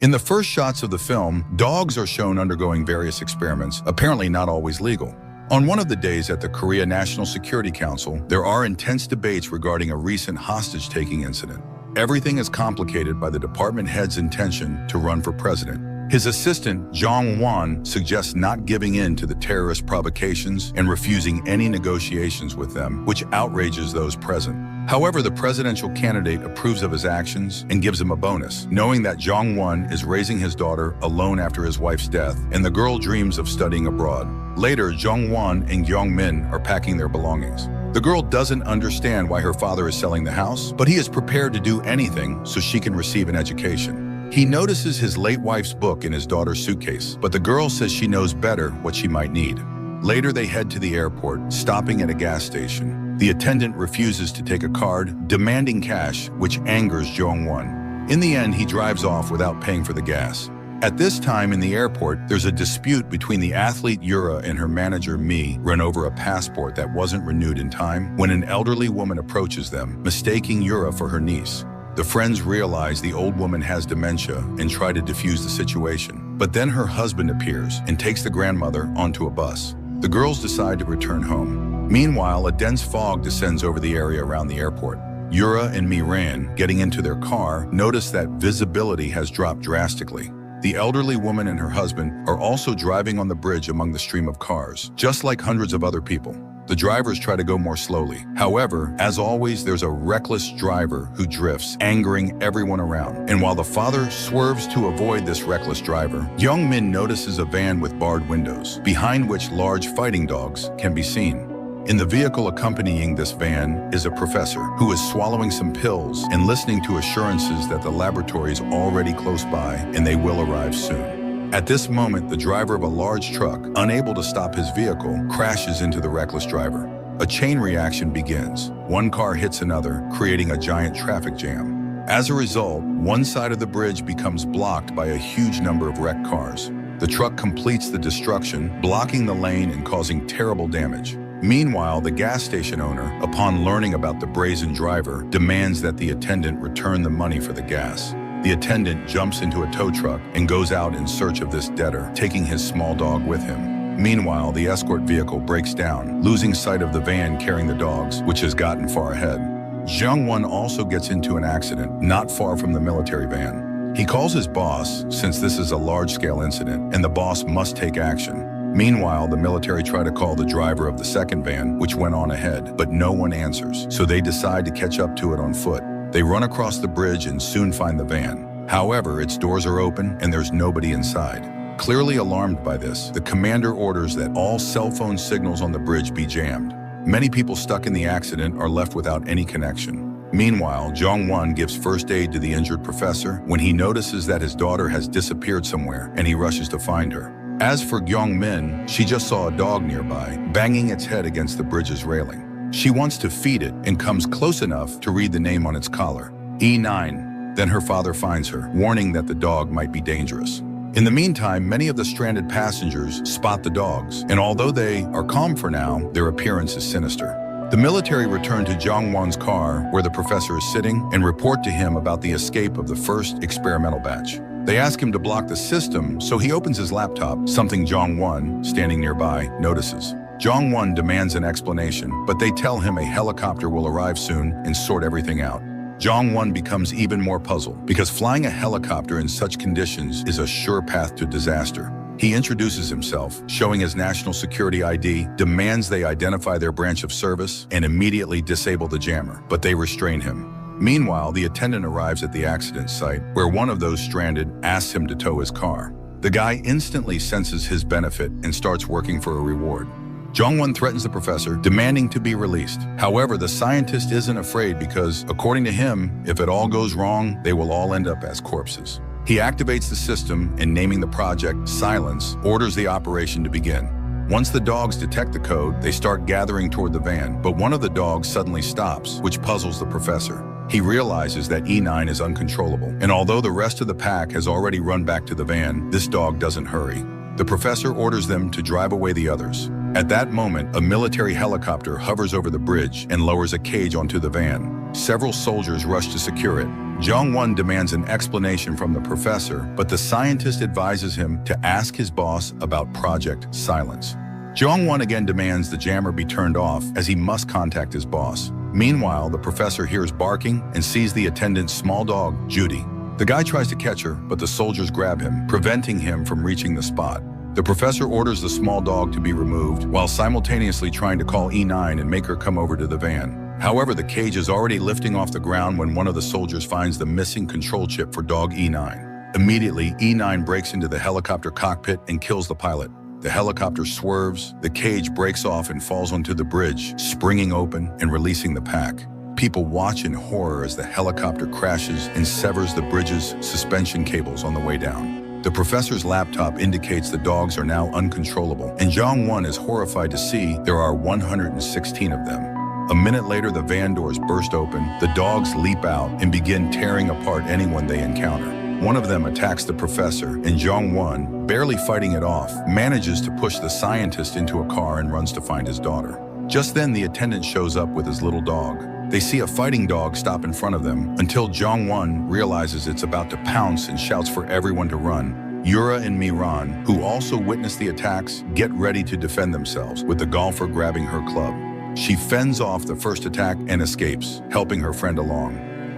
In the first shots of the film, dogs are shown undergoing various experiments, apparently not always legal. On one of the days at the Korea National Security Council, there are intense debates regarding a recent hostage-taking incident. Everything is complicated by the department head's intention to run for president. His assistant, Jong Won, suggests not giving in to the terrorist provocations and refusing any negotiations with them, which outrages those present. However, the presidential candidate approves of his actions and gives him a bonus, knowing that Jong Won is raising his daughter alone after his wife's death, and the girl dreams of studying abroad. Later, Jong Won and Young Min are packing their belongings. The girl doesn't understand why her father is selling the house, but he is prepared to do anything so she can receive an education. He notices his late wife's book in his daughter's suitcase, but the girl says she knows better what she might need. Later, they head to the airport, stopping at a gas station. The attendant refuses to take a card, demanding cash, which angers Jong Won. In the end, he drives off without paying for the gas. At this time in the airport, there's a dispute between the athlete Yura and her manager Mi run over a passport that wasn't renewed in time when an elderly woman approaches them, mistaking Yura for her niece. The friends realize the old woman has dementia and try to defuse the situation. But then her husband appears and takes the grandmother onto a bus. The girls decide to return home. Meanwhile, a dense fog descends over the area around the airport. Yura and Miran, getting into their car, notice that visibility has dropped drastically. The elderly woman and her husband are also driving on the bridge among the stream of cars, just like hundreds of other people. The drivers try to go more slowly. However, as always, there's a reckless driver who drifts, angering everyone around. And while the father swerves to avoid this reckless driver, Young Min notices a van with barred windows, behind which large fighting dogs can be seen. In the vehicle accompanying this van is a professor who is swallowing some pills and listening to assurances that the laboratory is already close by and they will arrive soon. At this moment, the driver of a large truck, unable to stop his vehicle, crashes into the reckless driver. A chain reaction begins. One car hits another, creating a giant traffic jam. As a result, one side of the bridge becomes blocked by a huge number of wrecked cars. The truck completes the destruction, blocking the lane and causing terrible damage. Meanwhile, the gas station owner, upon learning about the brazen driver, demands that the attendant return the money for the gas. The attendant jumps into a tow truck and goes out in search of this debtor, taking his small dog with him. Meanwhile, the escort vehicle breaks down, losing sight of the van carrying the dogs, which has gotten far ahead. Jung Won also gets into an accident not far from the military van. He calls his boss, since this is a large-scale incident, and the boss must take action. Meanwhile, the military try to call the driver of the second van, which went on ahead, but no one answers, so they decide to catch up to it on foot. They run across the bridge and soon find the van. However, its doors are open and there's nobody inside. Clearly alarmed by this, the commander orders that all cell phone signals on the bridge be jammed. Many people stuck in the accident are left without any connection. Meanwhile, Jong Won gives first aid to the injured professor when he notices that his daughter has disappeared somewhere and he rushes to find her. As for Young Min, she just saw a dog nearby, banging its head against the bridge's railing. She wants to feed it and comes close enough to read the name on its collar, E9. Then her father finds her, warning that the dog might be dangerous. In the meantime, many of the stranded passengers spot the dogs, and although they are calm for now, their appearance is sinister. The military return to Jong Won's car, where the professor is sitting, and report to him about the escape of the first experimental batch. They ask him to block the system, so he opens his laptop, something Jong Won, standing nearby, notices. Jong Won demands an explanation, but they tell him a helicopter will arrive soon and sort everything out. Jong Won becomes even more puzzled, because flying a helicopter in such conditions is a sure path to disaster. He introduces himself, showing his national security ID, demands they identify their branch of service, and immediately disable the jammer, but they restrain him. Meanwhile, the attendant arrives at the accident site, where one of those stranded asks him to tow his car. The guy instantly senses his benefit and starts working for a reward. Jong Won threatens the professor, demanding to be released. However, the scientist isn't afraid because, according to him, if it all goes wrong, they will all end up as corpses. He activates the system and, naming the project Silence, orders the operation to begin. Once the dogs detect the code, they start gathering toward the van, but one of the dogs suddenly stops, which puzzles the professor. He realizes that E9 is uncontrollable, and although the rest of the pack has already run back to the van, this dog doesn't hurry. The professor orders them to drive away the others. At that moment, a military helicopter hovers over the bridge and lowers a cage onto the van. Several soldiers rush to secure it. Jong-won demands an explanation from the professor, but the scientist advises him to ask his boss about Project Silence. Jong-won again demands the jammer be turned off as he must contact his boss. Meanwhile, the professor hears barking and sees the attendant's small dog, Judy. The guy tries to catch her, but the soldiers grab him, preventing him from reaching the spot. The professor orders the small dog to be removed while simultaneously trying to call E9 and make her come over to the van. However, the cage is already lifting off the ground when one of the soldiers finds the missing control chip for dog E9. Immediately, E9 breaks into the helicopter cockpit and kills the pilot. The helicopter swerves, the cage breaks off and falls onto the bridge, springing open and releasing the pack. People watch in horror as the helicopter crashes and severs the bridge's suspension cables on the way down. The professor's laptop indicates the dogs are now uncontrollable, and Jong-won is horrified to see there are 116 of them. A minute later, the van doors burst open, the dogs leap out and begin tearing apart anyone they encounter. One of them attacks the professor, and Jong-won, barely fighting it off, manages to push the scientist into a car and runs to find his daughter. Just then, the attendant shows up with his little dog. They see a fighting dog stop in front of them until Jong-won realizes it's about to pounce and shouts for everyone to run. Yura and Miran, who also witness the attacks, get ready to defend themselves, with the golfer grabbing her club. She fends off the first attack and escapes, helping her friend along.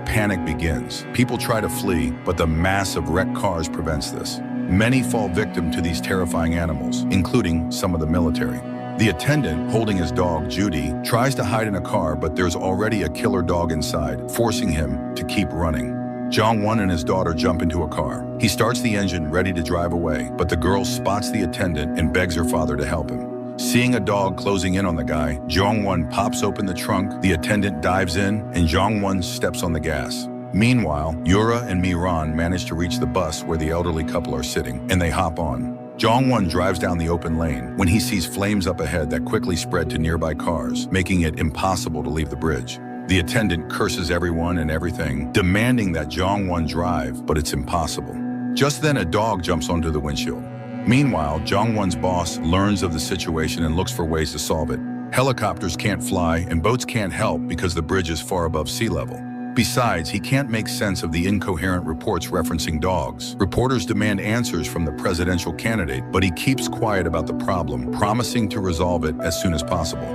Panic begins. People try to flee, but the mass of wrecked cars prevents this. Many fall victim to these terrifying animals, including some of the military. The attendant, holding his dog, Judy, tries to hide in a car, but there's already a killer dog inside, forcing him to keep running. Jong-won and his daughter jump into a car. He starts the engine, ready to drive away, but the girl spots the attendant and begs her father to help him. Seeing a dog closing in on the guy, Jong-won pops open the trunk, the attendant dives in, and Jong-won steps on the gas. Meanwhile, Yura and Miran manage to reach the bus where the elderly couple are sitting, and they hop on. Jong-won drives down the open lane when he sees flames up ahead that quickly spread to nearby cars, making it impossible to leave the bridge. The attendant curses everyone and everything, demanding that Jong-won drive, but it's impossible. Just then, a dog jumps onto the windshield. Meanwhile, Jong-won's boss learns of the situation and looks for ways to solve it. Helicopters can't fly and boats can't help because the bridge is far above sea level. Besides, he can't make sense of the incoherent reports referencing dogs. Reporters demand answers from the presidential candidate, but he keeps quiet about the problem, promising to resolve it as soon as possible.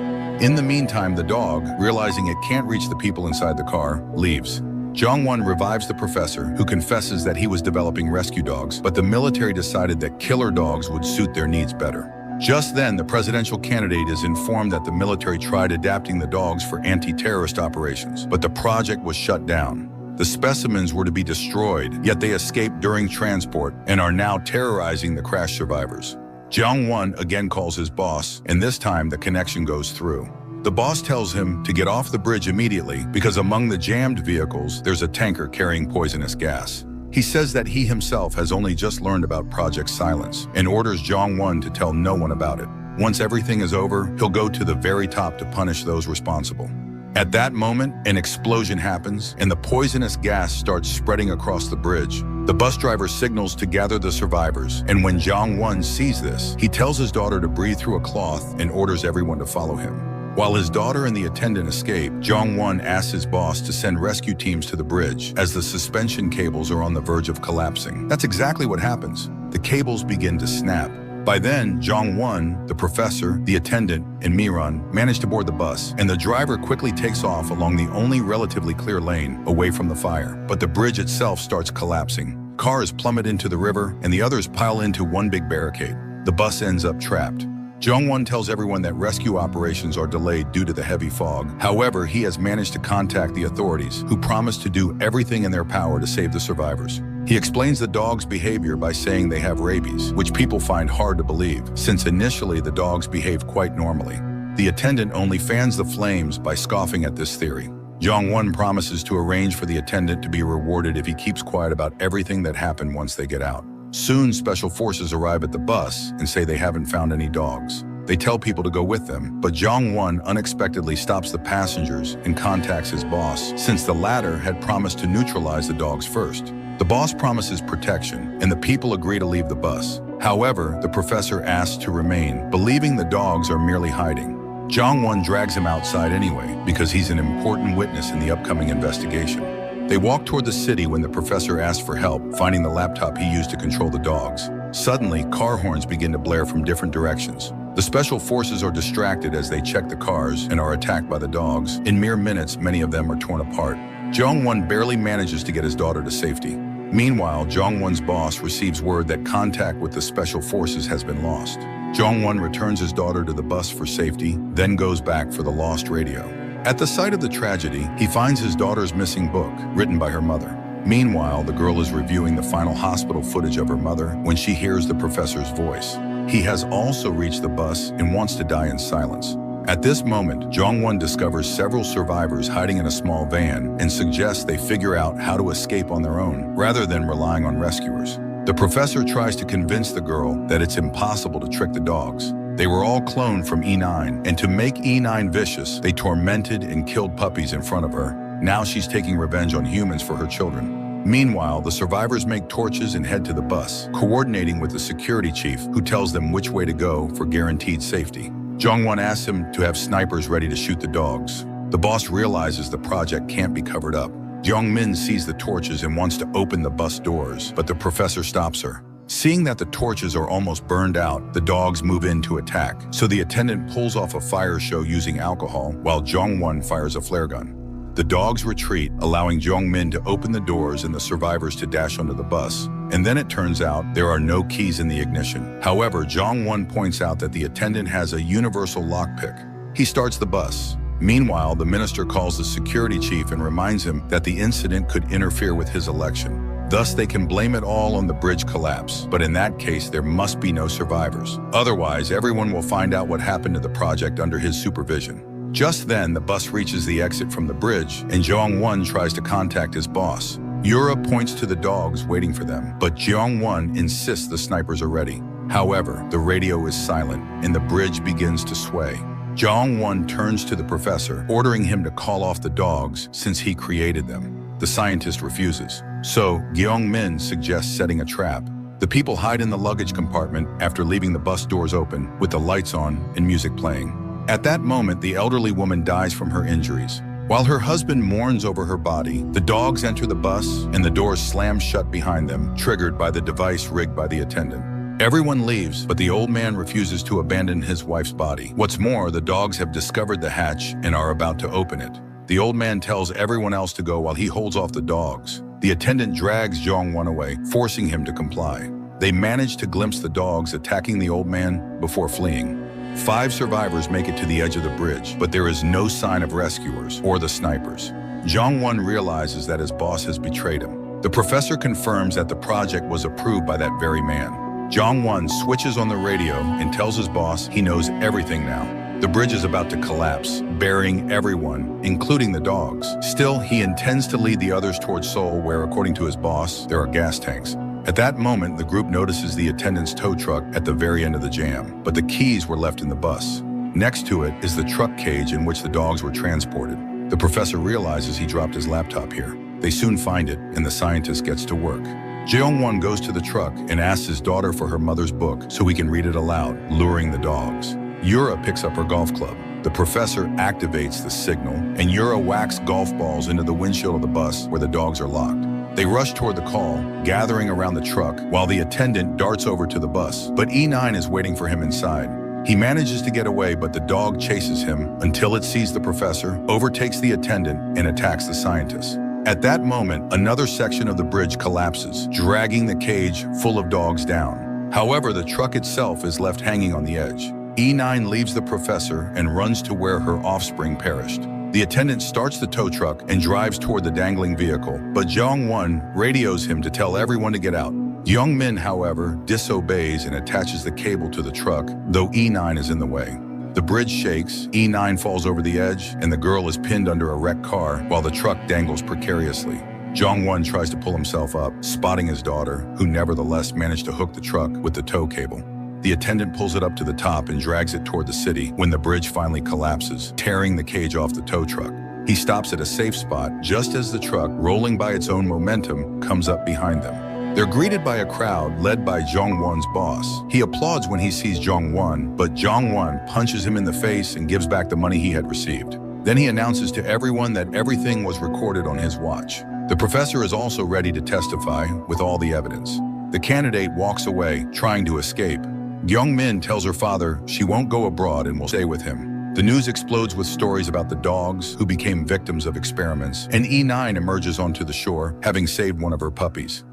In the meantime, the dog, realizing it can't reach the people inside the car, leaves. Jong-won revives the professor, who confesses that he was developing rescue dogs, but the military decided that killer dogs would suit their needs better. Just then, the presidential candidate is informed that the military tried adapting the dogs for anti-terrorist operations, but the project was shut down. The specimens were to be destroyed, yet they escaped during transport and are now terrorizing the crash survivors. Jong-won again calls his boss, and this time the connection goes through. The boss tells him to get off the bridge immediately because among the jammed vehicles, there's a tanker carrying poisonous gas. He says that he himself has only just learned about Project Silence and orders Jong-won to tell no one about it. Once everything is over, he'll go to the very top to punish those responsible. At that moment, an explosion happens and the poisonous gas starts spreading across the bridge. The bus driver signals to gather the survivors, and when Jong-won sees this, he tells his daughter to breathe through a cloth and orders everyone to follow him. While his daughter and the attendant escape, Jong-won asks his boss to send rescue teams to the bridge as the suspension cables are on the verge of collapsing. That's exactly what happens. The cables begin to snap. By then, Jong-won, the professor, the attendant, and Miran manage to board the bus, and the driver quickly takes off along the only relatively clear lane away from the fire. But the bridge itself starts collapsing. Cars plummet into the river, and the others pile into one big barricade. The bus ends up trapped. Jong-won tells everyone that rescue operations are delayed due to the heavy fog. However, he has managed to contact the authorities, who promise to do everything in their power to save the survivors. He explains the dogs' behavior by saying they have rabies, which people find hard to believe, since initially the dogs behave quite normally. The attendant only fans the flames by scoffing at this theory. Jong-won promises to arrange for the attendant to be rewarded if he keeps quiet about everything that happened once they get out. Soon, special forces arrive at the bus and say they haven't found any dogs. They tell people to go with them, but Jong-won unexpectedly stops the passengers and contacts his boss, since the latter had promised to neutralize the dogs first. The boss promises protection, and the people agree to leave the bus. However, the professor asks to remain, believing the dogs are merely hiding. Jong-won drags him outside anyway, because he's an important witness in the upcoming investigation. They walk toward the city when the professor asks for help, finding the laptop he used to control the dogs. Suddenly, car horns begin to blare from different directions. The special forces are distracted as they check the cars and are attacked by the dogs. In mere minutes, many of them are torn apart. Jong-won barely manages to get his daughter to safety. Meanwhile, Jong-won's boss receives word that contact with the special forces has been lost. Jong-won returns his daughter to the bus for safety, then goes back for the lost radio. At the site of the tragedy, he finds his daughter's missing book, written by her mother. Meanwhile, the girl is reviewing the final hospital footage of her mother when she hears the professor's voice. He has also reached the bus and wants to die in silence. At this moment, Jong-won discovers several survivors hiding in a small van and suggests they figure out how to escape on their own, rather than relying on rescuers. The professor tries to convince the girl that it's impossible to trick the dogs. They were all cloned from E9, and to make E9 vicious, they tormented and killed puppies in front of her. Now she's taking revenge on humans for her children. Meanwhile, the survivors make torches and head to the bus, coordinating with the security chief, who tells them which way to go for guaranteed safety. Jong-won asks him to have snipers ready to shoot the dogs. The boss realizes the project can't be covered up. Jong-min sees the torches and wants to open the bus doors, but the professor stops her. Seeing that the torches are almost burned out, the dogs move in to attack, so the attendant pulls off a fire show using alcohol while Jong-won fires a flare gun. The dogs retreat, allowing Jong-min to open the doors and the survivors to dash onto the bus. And then it turns out there are no keys in the ignition. However, Jong-won points out that the attendant has a universal lockpick. He starts the bus. Meanwhile, the minister calls the security chief and reminds him that the incident could interfere with his election. Thus, they can blame it all on the bridge collapse, but in that case, there must be no survivors. Otherwise, everyone will find out what happened to the project under his supervision. Just then, the bus reaches the exit from the bridge, and Jong-won tries to contact his boss. Yura points to the dogs waiting for them, but Jong-won insists the snipers are ready. However, the radio is silent, and the bridge begins to sway. Jong-won turns to the professor, ordering him to call off the dogs since he created them. The scientist refuses. So, Gyeong-min suggests setting a trap. The people hide in the luggage compartment after leaving the bus doors open, with the lights on and music playing. At that moment, the elderly woman dies from her injuries. While her husband mourns over her body, the dogs enter the bus and the doors slam shut behind them, triggered by the device rigged by the attendant. Everyone leaves, but the old man refuses to abandon his wife's body. What's more, the dogs have discovered the hatch and are about to open it. The old man tells everyone else to go while he holds off the dogs. The attendant drags Jong-won away, forcing him to comply. They manage to glimpse the dogs attacking the old man before fleeing. 5 survivors make it to the edge of the bridge, but there is no sign of rescuers or the snipers. Jong-won realizes that his boss has betrayed him. The professor confirms that the project was approved by that very man. Jong-won switches on the radio and tells his boss he knows everything now. The bridge is about to collapse, burying everyone, including the dogs. Still, he intends to lead the others towards Seoul, where, according to his boss, there are gas tanks. At that moment, the group notices the attendant's tow truck at the very end of the jam, but the keys were left in the bus. Next to it is the truck cage in which the dogs were transported. The professor realizes he dropped his laptop here. They soon find it, and the scientist gets to work. Jeong-won goes to the truck and asks his daughter for her mother's book so he can read it aloud, luring the dogs. Yura picks up her golf club. The professor activates the signal, and Yura whacks golf balls into the windshield of the bus where the dogs are locked. They rush toward the call, gathering around the truck, while the attendant darts over to the bus. But E9 is waiting for him inside. He manages to get away, but the dog chases him until it sees the professor, overtakes the attendant, and attacks the scientist. At that moment, another section of the bridge collapses, dragging the cage full of dogs down. However, the truck itself is left hanging on the edge. E9 leaves the professor and runs to where her offspring perished. The attendant starts the tow truck and drives toward the dangling vehicle, but Jong-won radios him to tell everyone to get out. Young-min, however, disobeys and attaches the cable to the truck, though E9 is in the way. The bridge shakes, E9 falls over the edge, and the girl is pinned under a wrecked car while the truck dangles precariously. Jong-won tries to pull himself up, spotting his daughter, who nevertheless managed to hook the truck with the tow cable. The attendant pulls it up to the top and drags it toward the city when the bridge finally collapses, tearing the cage off the tow truck. He stops at a safe spot just as the truck, rolling by its own momentum, comes up behind them. They're greeted by a crowd led by Jong-won's boss. He applauds when he sees Jong-won, but Jong-won punches him in the face and gives back the money he had received. Then he announces to everyone that everything was recorded on his watch. The professor is also ready to testify with all the evidence. The candidate walks away, trying to escape. Young-min tells her father she won't go abroad and will stay with him. The news explodes with stories about the dogs who became victims of experiments, and E9 emerges onto the shore, having saved one of her puppies.